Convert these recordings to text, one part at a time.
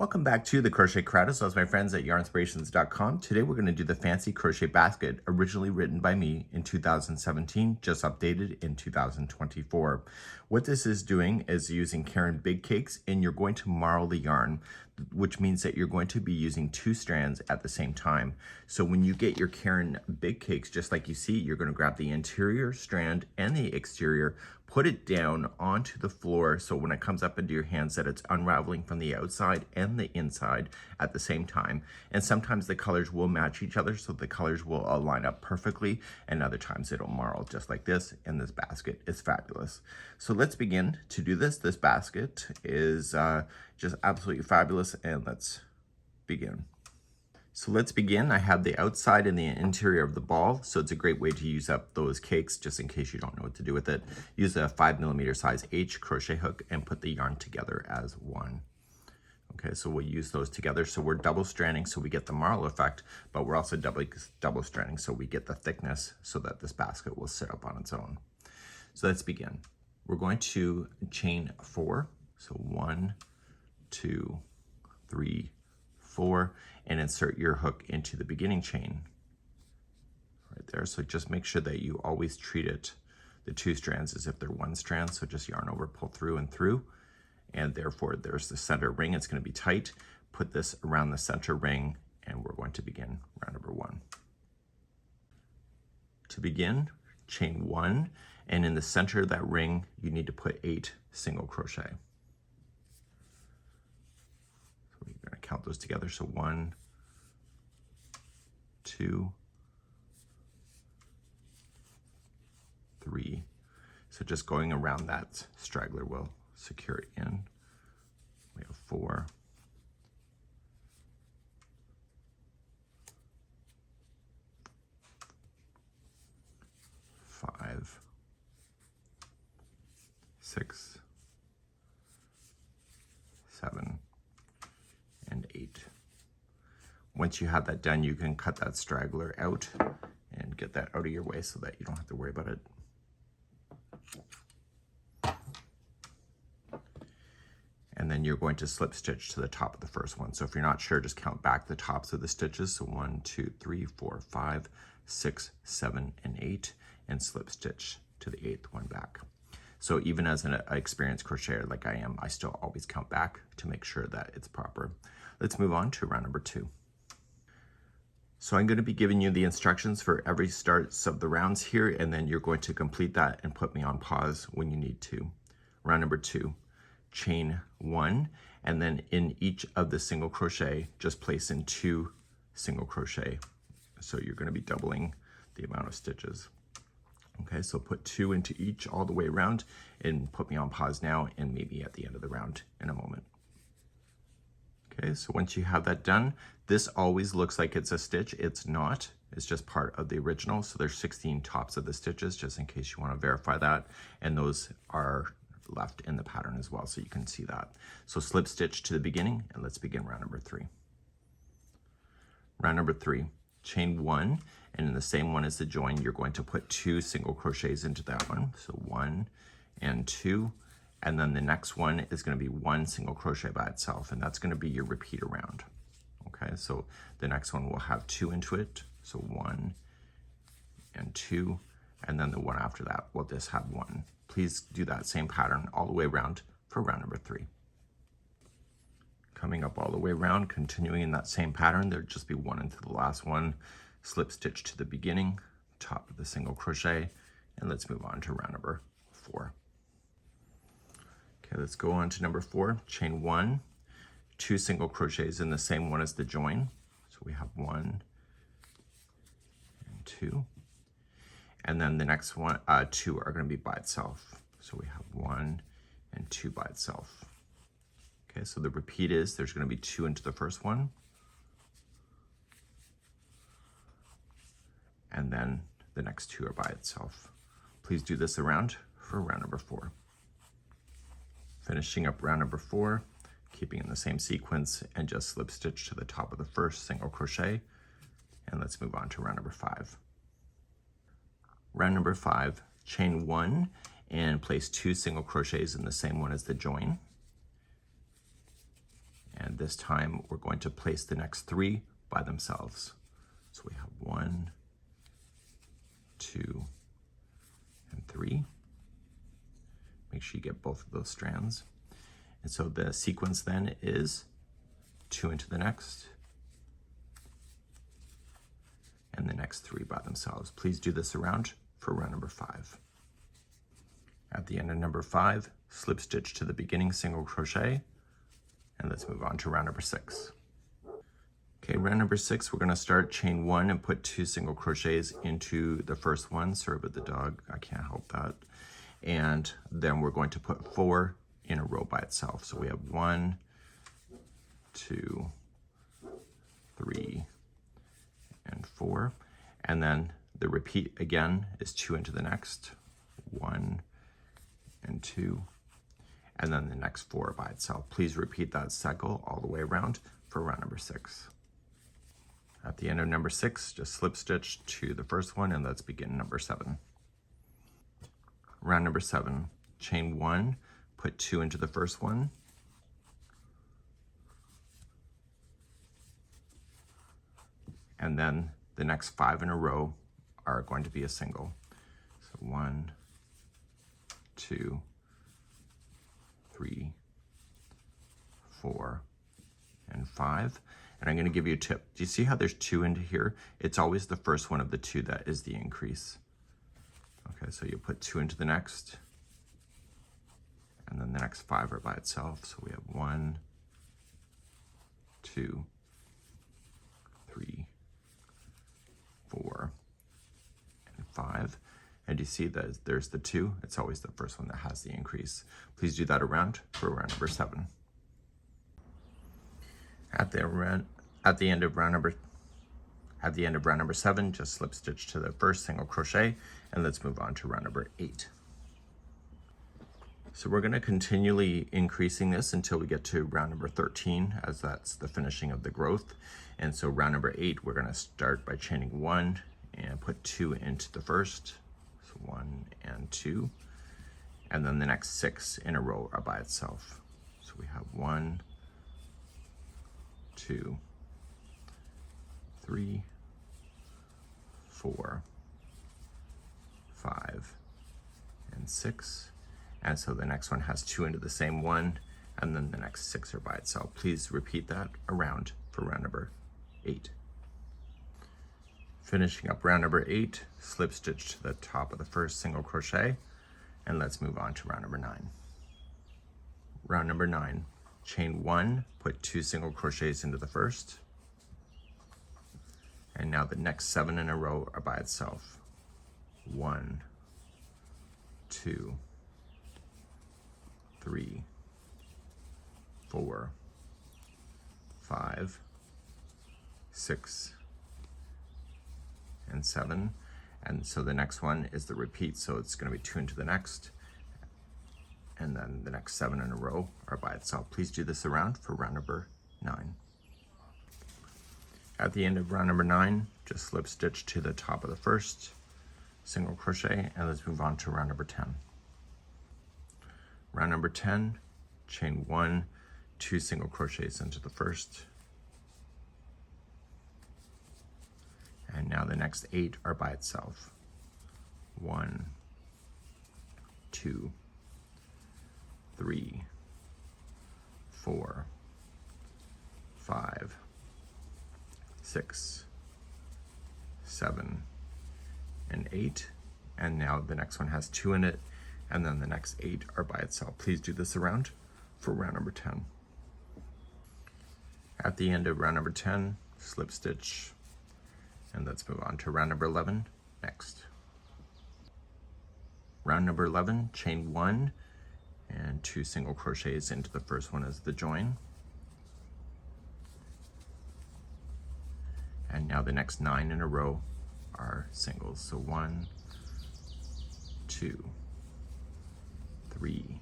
Welcome back to the Crochet Crowd. So, as my friends at yarnspirations.com. Today we're going to do the Fancy Crochet Basket, originally written by me in 2017, just updated in 2024. What this is doing is using Caron Big Cakes, and you're going to marl the yarn, which means that you're going to be using two strands at the same time. So when you get your Caron Big Cakes, just like you see, you're going to grab the interior strand and the exterior, put it down onto the floor, so when it comes up into your hands that it's unraveling from the outside and the inside at the same time. And sometimes the colors will match each other, so the colors will all line up perfectly, and other times it'll marl just like this, and this basket is fabulous. So let's begin to do this. This basket is just absolutely fabulous, and let's begin. So let's begin. I have the outside and the interior of the ball, so it's a great way to use up those cakes just in case you don't know what to do with it. Use a 5mm size H crochet hook and put the yarn together as one. Okay, so we'll use those together. So we're double stranding so we get the marl effect, but we're also double stranding so we get the thickness so that this basket will sit up on its own. So let's begin. We're going to chain 4. So 1, 2, 3, 4, and insert your hook into the beginning chain right there. So just make sure that you always treat it, the two strands, as if they're one strand. So just yarn over, pull through and through, and therefore there's the center ring. It's going to be tight. Put this around the center ring, and we're going to begin round number 1. To begin, chain 1, and in the center of that ring you need to put 8 single crochet. We're going to count those together. So 1, 2, 3. So just going around that straggler will secure it in. We have 4, 5, 6, 7, and 8. Once you have that done, you can cut that straggler out and get that out of your way so that you don't have to worry about it. And then you're going to slip stitch to the top of the first one. So if you're not sure, just count back the tops of the stitches. So 1, 2, 3, 4, 5, 6, 7, and 8, and slip stitch to the 8th one back. So even as an experienced crocheter like I am, I still always count back to make sure that it's proper. Let's move on to round number 2. So I'm going to be giving you the instructions for every starts of the rounds here, and then you're going to complete that and put me on pause when you need to. Round number 2, chain 1, and then in each of the single crochet, just place in 2 single crochet. So you're going to be doubling the amount of stitches. Okay, so put 2 into each all the way around, and put me on pause now, and maybe at the end of the round in a moment. Okay, so once you have that done, this always looks like it's a stitch. It's not. It's just part of the original. So there's 16 tops of the stitches, just in case you want to verify that. And those are left in the pattern as well, so you can see that. So slip stitch to the beginning, and let's begin round number 3. Round number 3, chain 1, and in the same one as the join, you're going to put 2 single crochets into that one. So 1 and 2. And then the next one is going to be 1 single crochet by itself, and that's going to be your repeat around. Okay, so the next one will have 2 into it, so 1 and 2, and then the one after that will just have 1. Please do that same pattern all the way around for round number 3. Coming up all the way around, continuing in that same pattern, there'll just be 1 into the last one, slip stitch to the beginning, top of the single crochet, and let's move on to round number 4. Okay, let's go on to number 4, chain 1, 2 single crochets in the same one as the join. So we have 1 and 2. And then the next one, 2 are going to be by itself. So we have 1 and 2 by itself. Okay, so the repeat is there's going to be 2 into the first one. And then the next 2 are by itself. Please do this around for round number 4. Finishing up round number 4, keeping in the same sequence, and just slip stitch to the top of the first single crochet, and let's move on to round number 5. Round number 5, chain 1 and place 2 single crochets in the same one as the join, and this time we're going to place the next 3 by themselves. So we have 1, 2, and 3. Make sure you get both of those strands. And so the sequence then is 2 into the next, and the next 3 by themselves. Please do this around for round number 5. At the end of number 5, slip stitch to the beginning single crochet, and let's move on to round number 6. Okay, round number 6, we're going to start chain 1 and put 2 single crochets into the first one. Sorry about the dog, I can't help that. And then we're going to put 4 in a row by itself. So we have 1, 2, 3, and 4. And then the repeat again is 2 into the next, 1 and 2, and then the next 4 by itself. Please repeat that cycle all the way around for round number 6. At the end of number 6, just slip stitch to the first one, and let's begin number 7. Round number 7, chain 1, put 2 into the first one, and then the next 5 in a row are going to be a single. So 1, 2, 3, 4, and 5. And I'm going to give you a tip. Do you see how there's 2 into here? It's always the first one of the 2 that is the increase. Okay, so you put 2 into the next, and then the next 5 are by itself. So we have 1, 2, 3, 4, and 5. And you see that there's the 2. It's always the first one that has the increase. Please do that around for round number 7. At the end of round number 7, just slip stitch to the first single crochet, and let's move on to round number 8. So we're going to continually increasing this until we get to round number 13, as that's the finishing of the growth. And so round number 8, we're going to start by chaining 1 and put 2 into the first. So 1 and 2, and then the next 6 in a row are by itself. So we have 1, 2, 3, 4, 5, and 6. And so the next one has 2 into the same one, and then the next 6 are by itself. Please repeat that around for round number 8. Finishing up round number 8, slip stitch to the top of the first single crochet, and let's move on to round number 9. Round number 9, chain 1, put 2 single crochets into the first, and now the next 7 in a row are by itself. 1, 2, 3, 4, 5, 6, and 7. And so the next one is the repeat, so it's going to be 2 into the next, and then the next 7 in a row are by itself. Please do this around for round number 9. At the end of round number 9, just slip stitch to the top of the first single crochet, and let's move on to round number 10. Round number 10, chain 1, 2 single crochets into the first, and now the next 8 are by itself. 1, 2, 3, 4, 5, 6, 7, and 8. And now the next one has 2 in it, and then the next 8 are by itself. Please do this around for round number 10. At the end of round number 10, slip stitch, and let's move on to round number 11 next. Round number 11, chain 1 and 2 single crochets into the first one as the join. And now the next 9 in a row are singles. So 1, 2, 3,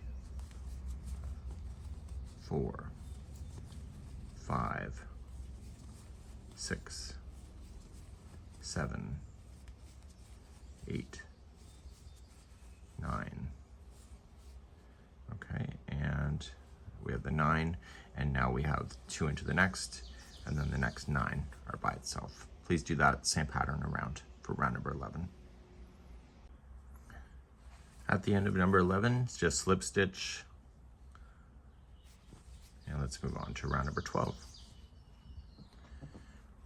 4, 5, 6, 7, 8, 9. Okay, and we have the 9, And now we have 2 into the next, and then the next 9 are by itself. Please do that same pattern around for round number 11. At the end of number 11, it's just slip stitch. And let's move on to round number 12.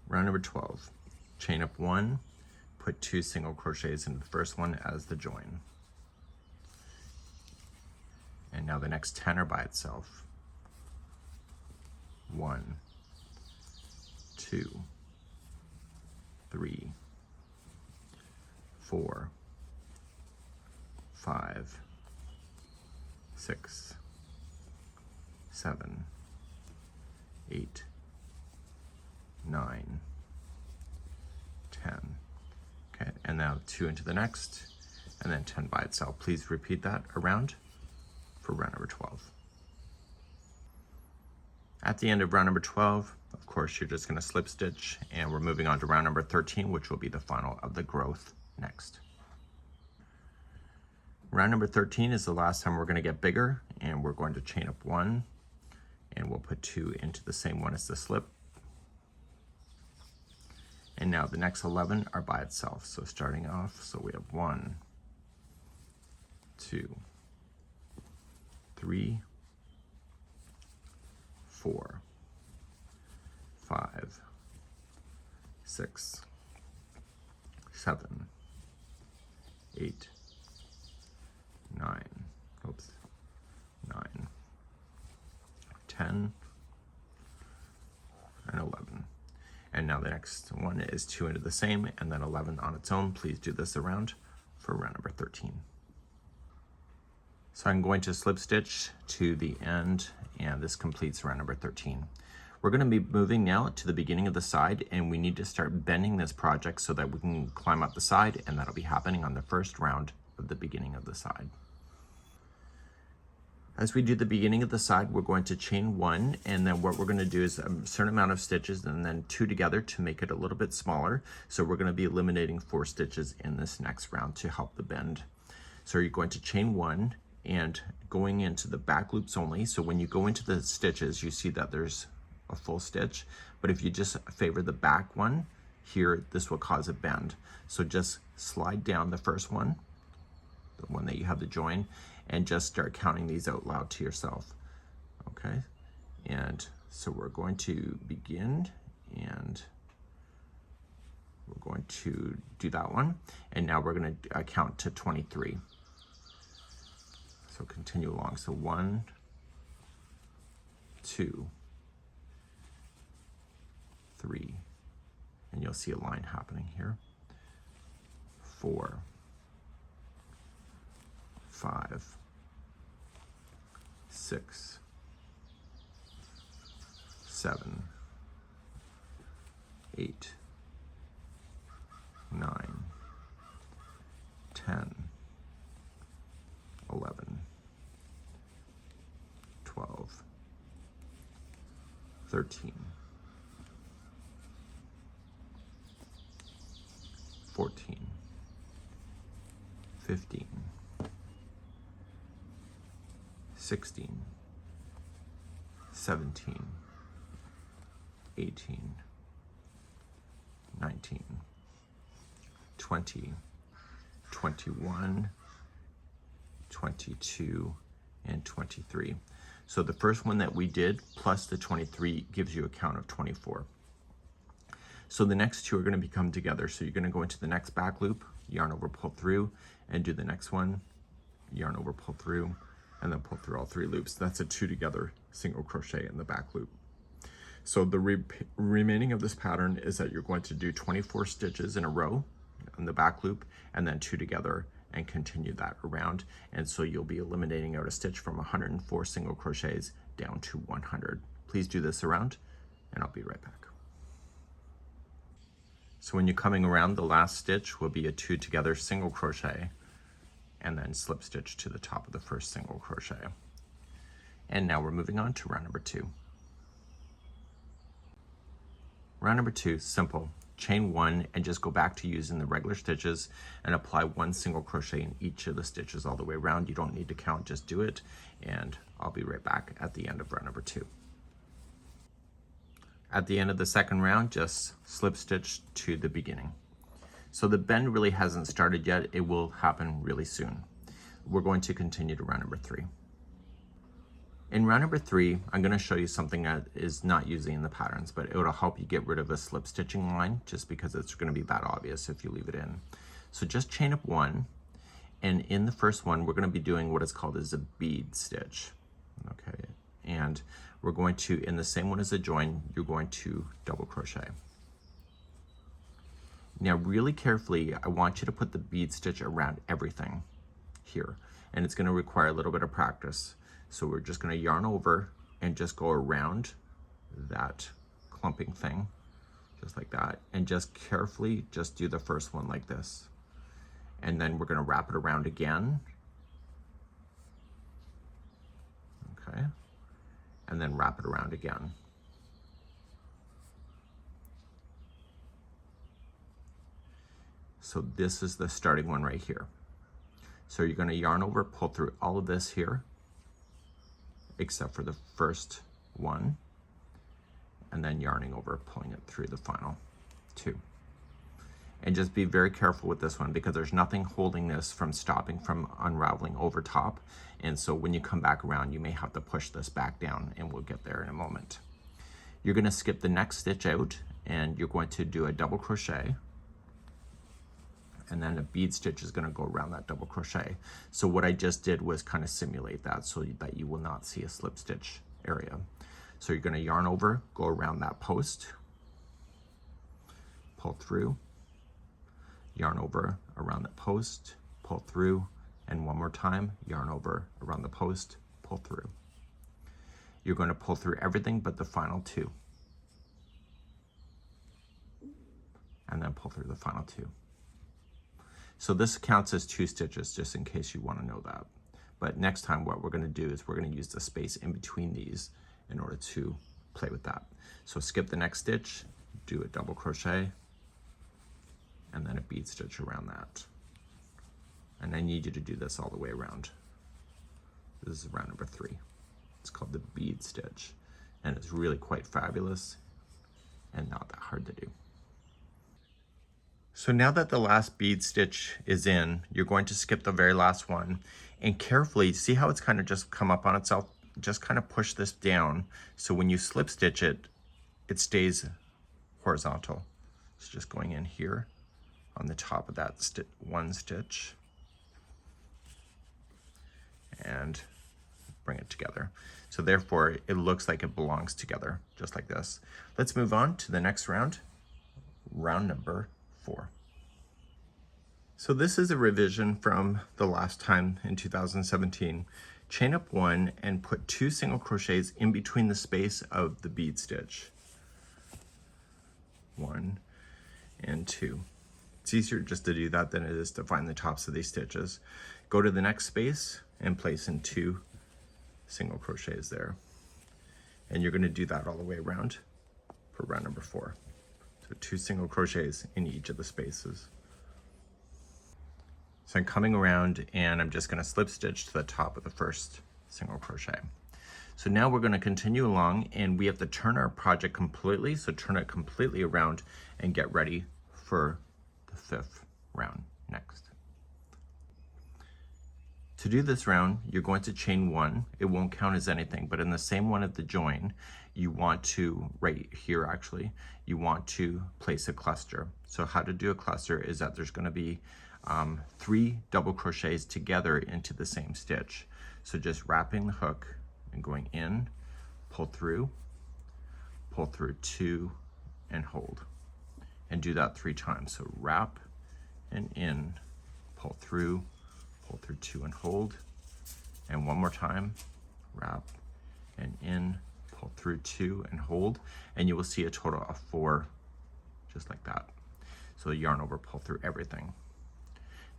Round number 12, chain up 1, put 2 single crochets into the first one as the join. And now the next 10 are by itself. 1, 2, 3, 4, 5, 6, 7, 8, 9, 10. Okay, and now 2 into the next, and then 10 by itself. Please repeat that around for round number 12. At the end of round number 12, of course, you're just going to slip stitch, and we're moving on to round number 13, which will be the final of the growth next. Round number 13 is the last time we're going to get bigger, and we're going to chain up 1, and we'll put 2 into the same one as the slip. And now the next 11 are by itself. So starting off, so we have 1, 2, 3, 4, 5, 6, 7, 8, 9, 10, and 11. And now the next one is 2 into the same, and then 11 on its own. Please do this around for round number 13. So I'm going to slip stitch to the end, and this completes round number 13. We're going to be moving now to the beginning of the side, and we need to start bending this project so that we can climb up the side, and that'll be happening on the first round of the beginning of the side. As we do the beginning of the side, we're going to chain 1, and then what we're going to do is a certain amount of stitches and then 2 together to make it a little bit smaller. So we're going to be eliminating 4 stitches in this next round to help the bend. So you're going to chain 1 and going into the back loops only. So when you go into the stitches, you see that there's a full stitch, but if you just favor the back one here, this will cause a bend. So just slide down the first one, the one that you have the join, and just start counting these out loud to yourself. Okay, and so we're going to begin, and we're going to do that one, and now we're going to count to 23. So continue along. So 1, 2, 3, and you'll see a line happening here. 4, 5, 6, 7, 8, 9, 10, 11, 12, 13, 14, 15, 16, 17, 18, 19, 20, 21, 22, and 23. So the first one that we did plus the 23 gives you a count of 24. So the next 2 are going to become together. So you're going to go into the next back loop, yarn over, pull through, and do the next one, yarn over, pull through, and then pull through all 3 loops. That's a 2 together single crochet in the back loop. So the remaining of this pattern is that you're going to do 24 stitches in a row in the back loop, and then 2 together, and continue that around. And so you'll be eliminating out a stitch from 104 single crochets down to 100. Please do this around, and I'll be right back. So when you're coming around, the last stitch will be a 2 together single crochet, and then slip stitch to the top of the first single crochet. And now we're moving on to round number 2. Round number 2, simple. Chain 1 and just go back to using the regular stitches and apply 1 single crochet in each of the stitches all the way around. You don't need to count, just do it. And I'll be right back at the end of round number 2. At the end of the second round, just slip stitch to the beginning. So the bend really hasn't started yet. It will happen really soon. We're going to continue to round number 3. In round number 3, I'm going to show you something that is not usually in the patterns, but it will help you get rid of a slip stitching line just because it's going to be that obvious if you leave it in. So just chain up 1, and in the first one, we're going to be doing what is called as a bead stitch. Okay, and we're going to, in the same one as a join, you're going to double crochet. Now really carefully, I want you to put the bead stitch around everything here, and it's going to require a little bit of practice. So we're just going to yarn over and just go around that clumping thing, just like that, and just carefully just do the first one like this. And then we're going to wrap it around again. Okay, and then wrap it around again. So this is the starting one right here. So you're going to yarn over, pull through all of this here, except for the first one, and then yarning over, pulling it through the final 2. And just be very careful with this one because there's nothing holding this from stopping from unraveling over top. And so when you come back around, you may have to push this back down, and we'll get there in a moment. You're going to skip the next stitch out, and you're going to do a double crochet, and then a bead stitch is going to go around that double crochet. So what I just did was kind of simulate that so that you will not see a slip stitch area. So you're going to yarn over, go around that post, pull through, yarn over around the post, pull through, and one more time, yarn over around the post, pull through. You're going to pull through everything but the final 2. And then pull through the final 2. So this counts as 2 stitches, just in case you want to know that. But next time what we're going to do is we're going to use the space in between these in order to play with that. So skip the next stitch, do a double crochet, and then a bead stitch around that. And I need you to do this all the way around. This is round number 3. It's called the bead stitch, and it's really quite fabulous and not that hard to do. So now that the last bead stitch is in, you're going to skip the very last one and carefully see how it's kind of just come up on itself. Just kind of push this down so when you slip stitch it, it stays horizontal. So just going in here on the top of that one stitch and bring it together. So therefore it looks like it belongs together, just like this. Let's move on to the next round, round number 4. So this is a revision from the last time in 2017. Chain up 1 and put 2 single crochets in between the space of the bead stitch. 1 and 2. It's easier just to do that than it is to find the tops of these stitches. Go to the next space and place in 2 single crochets there. And you're going to do that all the way around for round number 4. So 2 single crochets in each of the spaces. So I'm coming around and I'm just going to slip stitch to the top of the first single crochet. So now we're going to continue along, and we have to turn our project completely. So turn it completely around and get ready for the 5th round next. To do this round, you're going to chain 1. It won't count as anything, but in the same one at the join, you want to, right here actually, you want to place a cluster. So how to do a cluster is that there's going to be 3 double crochets together into the same stitch. So just wrapping the hook and going in, pull through 2, and hold. And do that 3 times. So wrap and in, pull through 2 and hold. And one more time, wrap and in, pull through 2 and hold. And you will see a total of 4, just like that. So yarn over, pull through everything.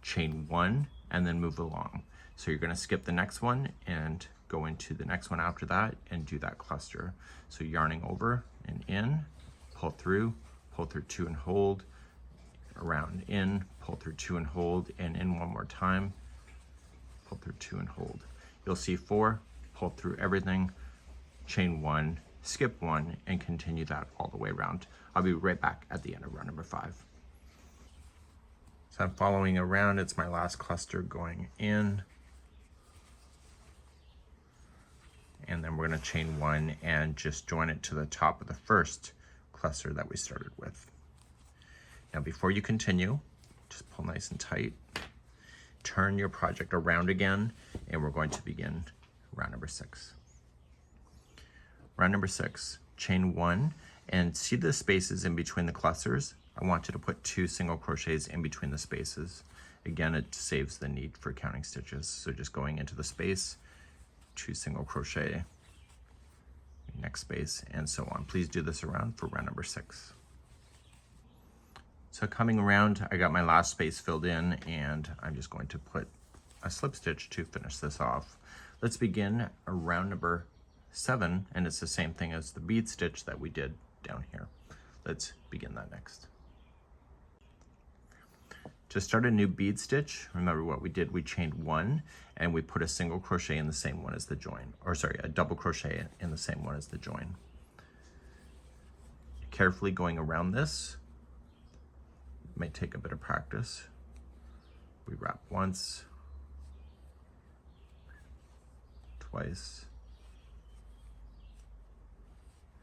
Chain 1 and then move along. So you're going to skip the next one and go into the next one after that and do that cluster. So yarning over and in, pull through 2 and hold, around in, pull through 2 and hold, and in one more time, pull through 2 and hold. You'll see 4, pull through everything, chain 1, skip 1, and continue that all the way around. I'll be right back at the end of round number 5. So I'm following around. It's my last cluster going in. And then we're going to chain 1 and just join it to the top of the first cluster that we started with. Now before you continue, just pull nice and tight. Turn your project around again, and we're going to begin round number 6. Round number 6, chain 1, and see the spaces in between the clusters? I want you to put 2 single crochets in between the spaces. Again, it saves the need for counting stitches. So just going into the space, 2 single crochet, next space, and so on. Please do this around for round number 6. So coming around, I got my last space filled in, and I'm just going to put a slip stitch to finish this off. Let's begin round number 7, and it's the same thing as the bead stitch that we did down here. Let's begin that next. To start a new bead stitch, remember what we did, we chained 1 and we put a single crochet in the same one as the join, or sorry, a double crochet in the same one as the join. Carefully going around this, may take a bit of practice. We wrap once, twice,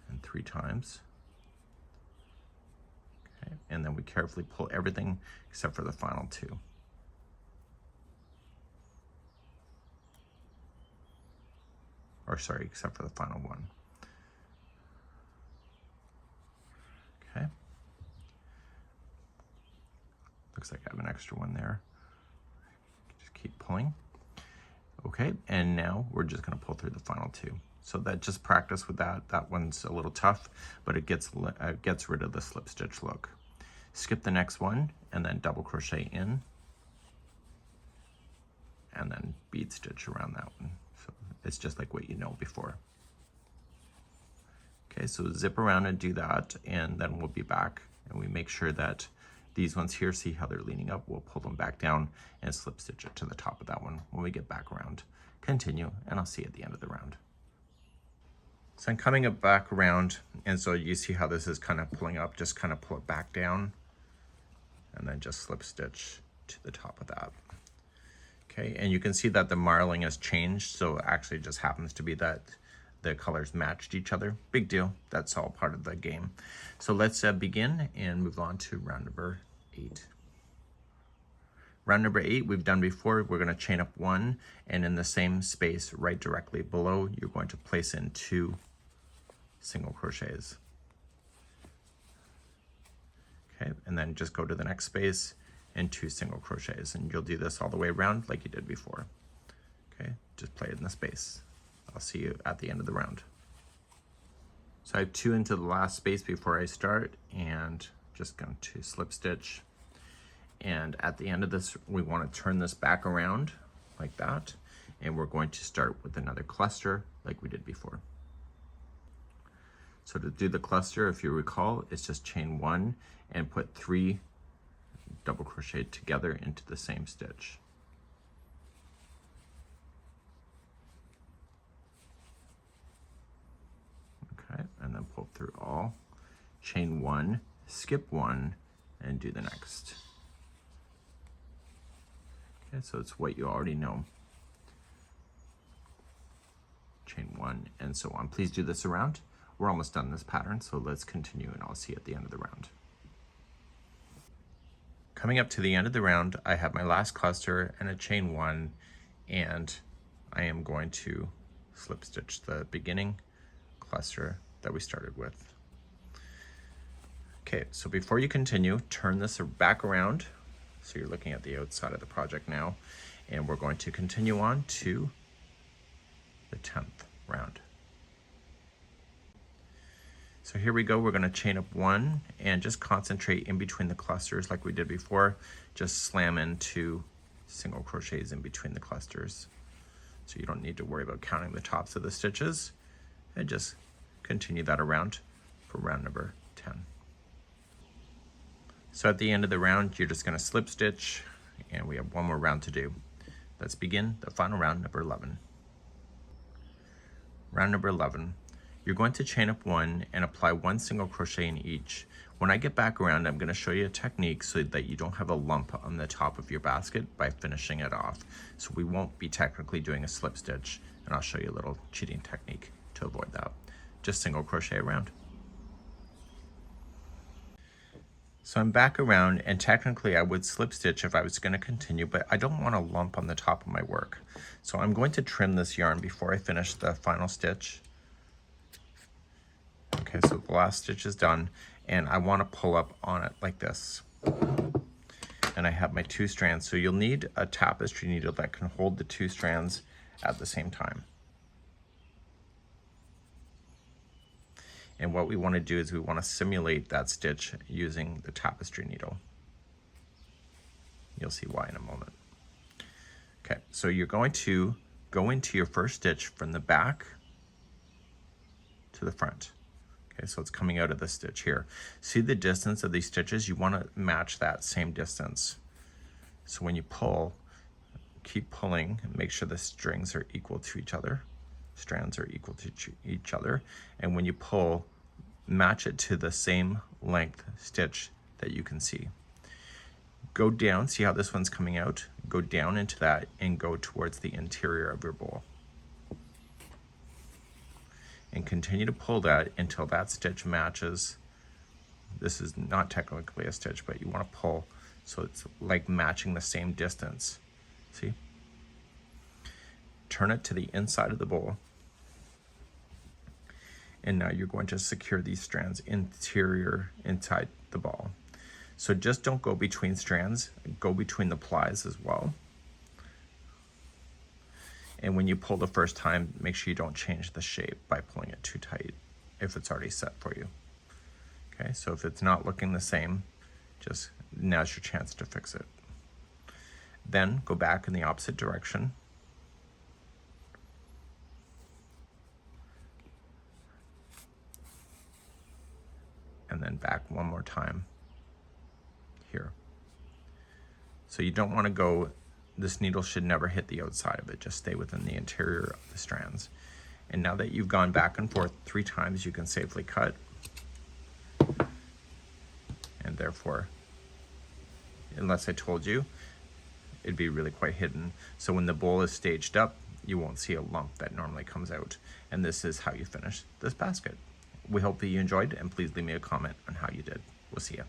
and 3 times. Okay, and then we carefully pull everything except for the final 2. Or sorry, except for the final 1. Okay. Looks like I have an extra one there. Just keep pulling. Okay, and now we're just going to pull through the final 2. So that, just practice with that. That one's a little tough, but it gets rid of the slip stitch look. Skip the next one and then double crochet in, and then bead stitch around that one. So it's just like what you know before. Okay, so zip around and do that, and then we'll be back, and we make sure that these ones here, see how they're leaning up, we'll pull them back down and slip stitch it to the top of that one when we get back around. Continue, and I'll see you at the end of the round. So I'm coming up back around, and so you see how this is kind of pulling up, just kind of pull it back down, and then just slip stitch to the top of that. Okay, and you can see that the marling has changed, so it actually just happens to be that the colors matched each other. Big deal, that's all part of the game. So let's begin and move on to round number 8. Round number 8 we've done before. We're going to chain up 1, and in the same space right directly below, you're going to place in 2 single crochets. Okay, and then just go to the next space and 2 single crochets, and you'll do this all the way around like you did before. Okay, just play it in the space. I'll see you at the end of the round. So I have 2 into the last space before I start, and just going to slip stitch. And at the end of this, we want to turn this back around like that, and we're going to start with another cluster like we did before. So to do the cluster, if you recall, it's just chain 1 and put 3 double crochet together into the same stitch. Okay, and then pull through all, chain 1, skip 1, and do the next. Okay, so it's what you already know. Chain 1, and so on. Please do this around. We're almost done this pattern, so let's continue, and I'll see you at the end of the round. Coming up to the end of the round, I have my last cluster and a chain 1, and I am going to slip stitch the beginning cluster that we started with. Okay, so before you continue, turn this back around. So you're looking at the outside of the project now, and we're going to continue on to the 10th round. So here we go, we're going to chain up 1 and just concentrate in between the clusters like we did before. Just slam in 2 single crochets in between the clusters. So you don't need to worry about counting the tops of the stitches, and just continue that around for round number 10. So at the end of the round, you're just going to slip stitch, and we have one more round to do. Let's begin the final round, number 11. Round number 11. You're going to chain up 1 and apply 1 single crochet in each. When I get back around, I'm going to show you a technique so that you don't have a lump on the top of your basket by finishing it off. So we won't be technically doing a slip stitch, and I'll show you a little cheating technique to avoid that. Just single crochet around. So I'm back around, and technically I would slip stitch if I was going to continue, but I don't want a lump on the top of my work. So I'm going to trim this yarn before I finish the final stitch. Okay, so the last stitch is done, and I want to pull up on it like this. And I have my 2 strands, so you'll need a tapestry needle that can hold the 2 strands at the same time. And what we want to do is we want to simulate that stitch using the tapestry needle. You'll see why in a moment. Okay, so you're going to go into your first stitch from the back to the front. Okay, so it's coming out of the stitch here. See the distance of these stitches? You want to match that same distance. So when you pull, keep pulling and make sure the strings are equal to each other. Strands are equal to each other. And when you pull, match it to the same length stitch that you can see. Go down, see how this one's coming out? Go down into that and go towards the interior of your bowl. And continue to pull that until that stitch matches. This is not technically a stitch, but you want to pull so it's like matching the same distance. See? Turn it to the inside of the bowl. And now you're going to secure these strands inside the ball. So just don't go between strands, go between the plies as well. And when you pull the first time, make sure you don't change the shape by pulling it too tight if it's already set for you. Okay, so if it's not looking the same, just now's your chance to fix it. Then go back in the opposite direction. And then back one more time here. So you don't want to go, this needle should never hit the outside of it, just stay within the interior of the strands. And now that you've gone back and forth 3 times, you can safely cut. And therefore, unless I told you, it'd be really quite hidden. So when the bowl is staged up, you won't see a lump that normally comes out. And this is how you finish this basket. We hope that you enjoyed, and please leave me a comment on how you did. We'll see you.